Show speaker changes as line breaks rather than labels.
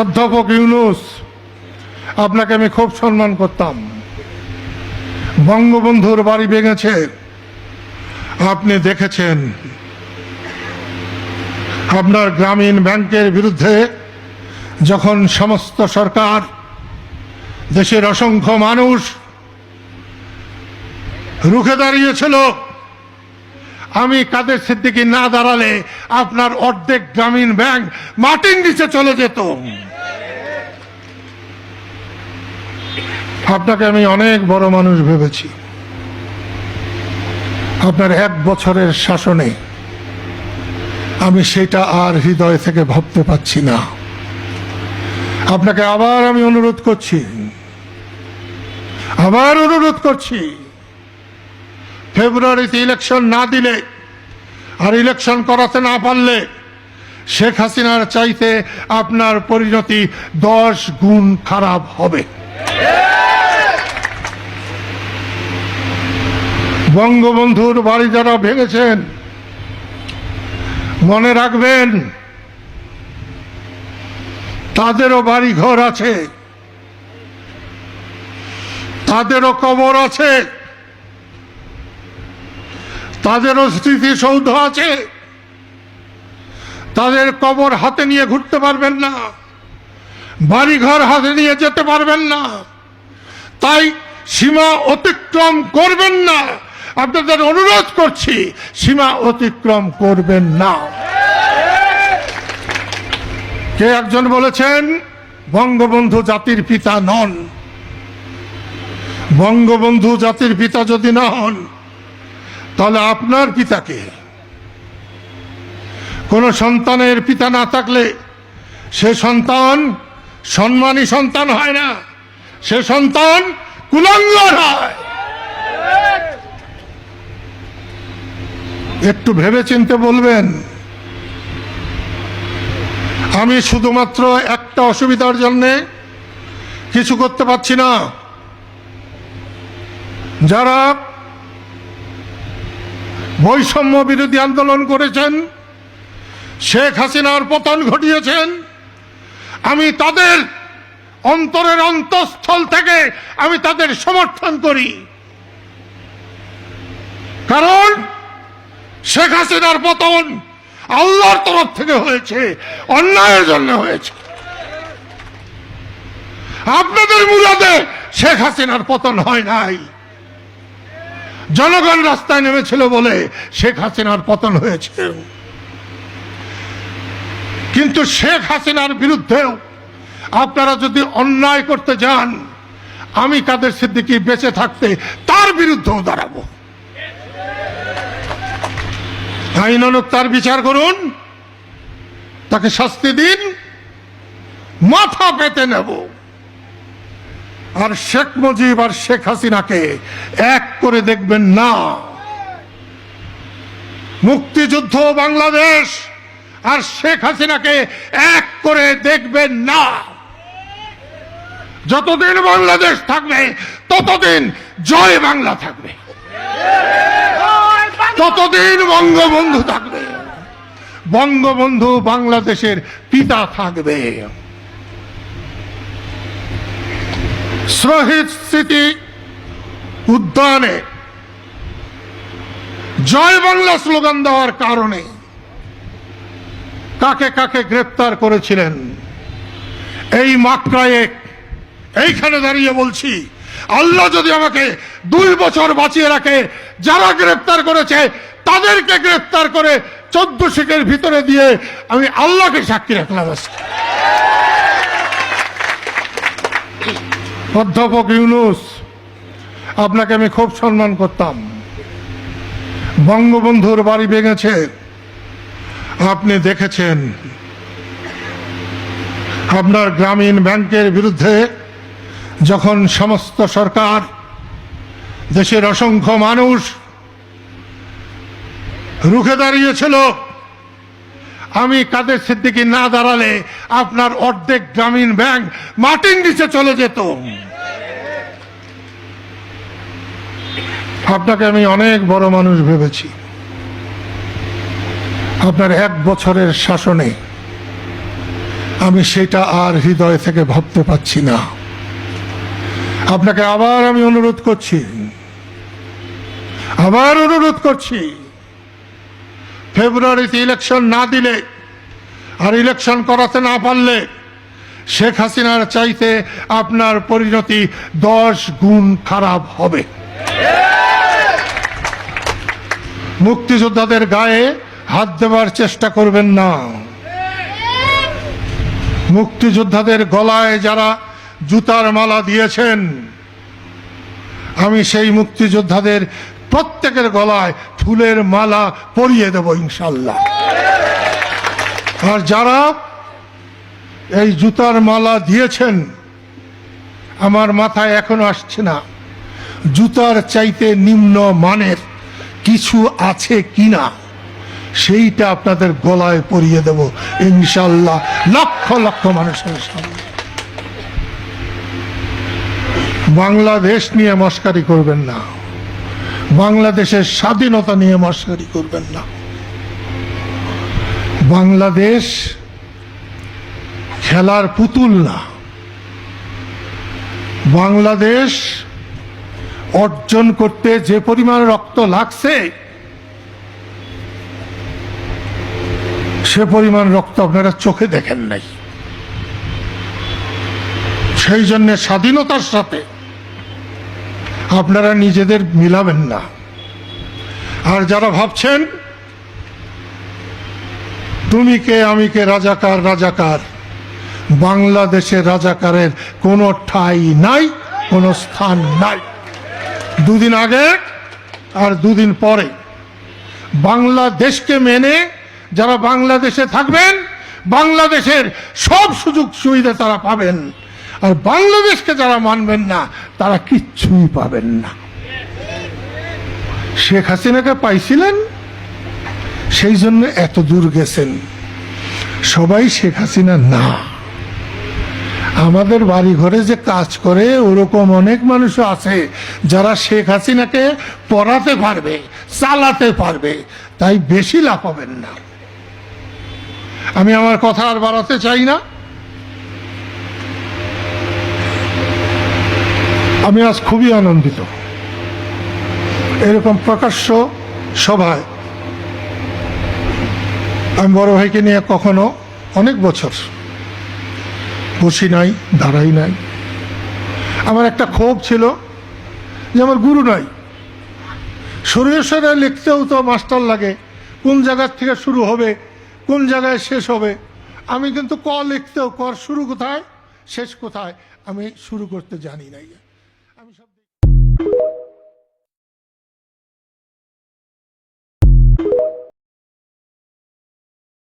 অধ্যাপক ইউনূস, আপনাকে আমি খুব সম্মান করতাম। বঙ্গবন্ধুর বাড়ি ভেঙেছে, আপনি দেখেছেন। আপনার গ্রামীণ ব্যাংকের বিরুদ্ধে যখন সমস্ত সরকার, দেশের অসংখ্য মানুষ রুখে দাঁড়িয়েছিল, আমি কাদের সিদ্দিকী না দাঁড়ালে আপনার অর্ধেক গ্রামীণ ব্যাংক মাটির নিচে চলে যেত। আপনাকে আমি অনেক বড় মানুষ ভেবেছি। আপনার 1 বছরের শাসনে আমি সেটা আর হৃদয় থেকে ভাবতে পারছি না। আপনাকে আবার আমি অনুরোধ করছি, ফেব্রুয়ারিতে ইলেকশন না দিলে আর ইলেকশন করাতে না পারলে শেখ হাসিনার চাইতে আপনার পরিণতি 10 গুণ খারাপ হবে। বঙ্গবন্ধুর বাড়ি যারা ভেঙেছেন, মনে রাখবেন তাদেরও বাড়ি ঘর আছে, তাদেরও কবর আছে, তাদেরও স্মৃতিসৌধ আছে। তাদের কবর হাতে নিয়ে ঘুরতে পারবেন না, বাড়িঘর হাতে নিয়ে যেতে পারবেন না। তাই সীমা অতিক্রম করবেন না। আপনাদের অনুরোধ করছি, সীমা অতিক্রম করবেন না। কে একজন বলেছেন বঙ্গবন্ধু জাতির পিতা নন। বঙ্গবন্ধু জাতির পিতা যদি না হন, তাহলে আপনার পিতাকে, কোন সন্তানের পিতা না থাকলে সে সন্তান সম্মানী সন্তান হয় না, সে সন্তান কুলাঙ্গার হয়। একটু ভেবে চিন্তে বলবেন। আমি শুধুমাত্র একটা অসুবিধার জন্য কিছু করতে পারছি না। যারা বৈষম্য বিরোধী আন্দোলন করেছেন, শেখ হাসিনার পতন ঘটিয়েছেন, আমি তাদের অন্তরের অন্তঃস্থল থেকে আমি তাদের সমর্থন করি। কারণ শেখ হাসিনার পতন আল্লাহর তরফ থেকে হয়েছে, অন্যায়ের জন্য হয়েছে। আপনাদের মুরাদে শেখ হাসিনার পতন হয় নাই। জনগণ রাস্তায় নেমেছিল বলে শেখ হাসিনার পতন হয়েছে। কিন্তু শেখ হাসিনার বিরুদ্ধেও আপনারা যদি অন্যায় করতে যান, আমি কাদের সিদ্দিকী বেঁচে থাকতে তার বিরুদ্ধেও দাঁড়াবো। আইনানুগ তার বিচার করুন, তাকে শাস্তি দিন, মাথা পেতে নেব। আর শেখ মুজিব আর শেখ হাসিনাকে এক করে দেখবেন না। মুক্তিযুদ্ধ বাংলাদেশ আর শেখ হাসিনাকে এক করে দেখবেন না। যতদিন বাংলাদেশ থাকবে ততদিন জয় বাংলা থাকবে, ততদিন বঙ্গবন্ধু থাকবে। বঙ্গবন্ধু বাংলাদেশের পিতা থাকবে। শহীদ স্মৃতি উদ্যানে জয় বাংলা স্লোগান দেওয়ার কারণে কাকে কাকে গ্রেপ্তার করেছিলেন, এই মাত্রায় এইখানে দাঁড়িয়ে বলছি, আল্লাহ যদি আমাকে 2 বছর বাঁচিয়ে রাখে, যারা গ্রেপ্তার করেছে তাদেরকে গ্রেপ্তার করে 14 শিখের ভিতরে দিয়ে আমি আল্লাহকে সাক্ষী রাখলাম। অধ্যাপক ইউনূস, আপনাকে আমি খুব সম্মান করতাম। বঙ্গবন্ধুর বাড়ি ভেঙেছে, আপনি দেখেছেন। আপনার গ্রামীণ ব্যাংকের বিরুদ্ধে যখন সমস্ত সরকার, দেশের অসংখ্য মানুষ রুখে দাঁড়িয়েছিল, আমি কাদের সিদ্দিকী না দাঁড়ালে আপনার অর্ধেক গ্রামীণ ব্যাংক মাটির নিচে চলে যেত। আপনাকে আমি অনেক বড় মানুষ ভেবেছি। আপনার 1 বছরের শাসনে আমি সেটা আর হৃদয় থেকে ভাবতে পারছি না। আপনাকে আবার আমি অনুরোধ করছি, ফেব্রুয়ারিতে ইলেকশন না দিলে আর ইলেকশন করাতে না পারলে শেখ হাসিনার চাইতে আপনার পরিণতি 10 গুণ খারাপ হবে। মুক্তিযোদ্ধাদের গায়ে হাত দেওয়ার চেষ্টা করবেন না। মুক্তিযোদ্ধাদের গলায় যারা জুতার মালা দিয়েছেন, আমি সেই মুক্তিযোদ্ধাদের প্রত্যেকের গলায় ফুলের মালা পরিয়ে দেব ইনশাল্লাহ। আর যারা এই জুতার মালা দিয়েছেন, আমার মাথায় এখনো আসছে না জুতার চাইতে নিম্ন মানের কিছু আছে কিনা, সেইটা আপনাদের গলায় পরিয়ে দেব ইনশাল্লাহ, লক্ষ লক্ষ মানুষের সামনে। বাংলাদেশ নিয়ে মস্কারি করবেন না, বাংলাদেশের স্বাধীনতা নিয়ে মস্কারি করবেন না। বাংলাদেশ খেলার পুতুল না। বাংলাদেশ অর্জন করতে যে পরিমাণ রক্ত লাগছে, সে পরিমাণ রক্ত আপনারা চোখে দেখেন নাই। সেই জন্য স্বাধীনতার সাথে আপনারা নিজেদের মিলাবেন না। আর যারা ভাবছেন তুমি কে আমি কে, রাজাকার রাজাকার, বাংলাদেশের রাজাকারের কোনো ঠাঁই নাই, কোনো স্থান নাই। দুদিন আগে আর দুদিন পরে বাংলাদেশকে মেনে যারা বাংলাদেশে থাকবেন, বাংলাদেশের সব সুযোগ সুবিধা তারা পাবেন। আর বাংলাদেশকে যারা মানবেন না, তারা কিচ্ছুই পাবেন না। শেখ হাসিনাকে পাইছিলেন, সেই জন্য এত দূর গেছেন। সবাই শেখ হাসিনা না। আমাদের বাড়ি ঘরে যে কাজ করে ওরকম অনেক মানুষও আছে যারা শেখ হাসিনাকে পড়াতে পারবে, চালাতে পারবে। তাই বেশি লাভ হবেন না। আমি আমার কথা আর বাড়াতে চাই না। আমি আজ খুবই আনন্দিত, এরকম প্রকাশ্য সভায় আমি বড় ভাইকে নিয়ে কখনো অনেক বছর বসি নাই, দাঁড়াই নাই। আমার একটা ক্ষোভ ছিল যে আমার গুরু নাই। সরে লিখতেও তো মাস্টার লাগে, কোন জায়গার থেকে শুরু হবে, কোন জায়গায় শেষ হবে। আমি কিন্তু ক লিখতেও কর শুরু কোথায় শেষ কোথায় আমি শুরু করতে জানি নাই।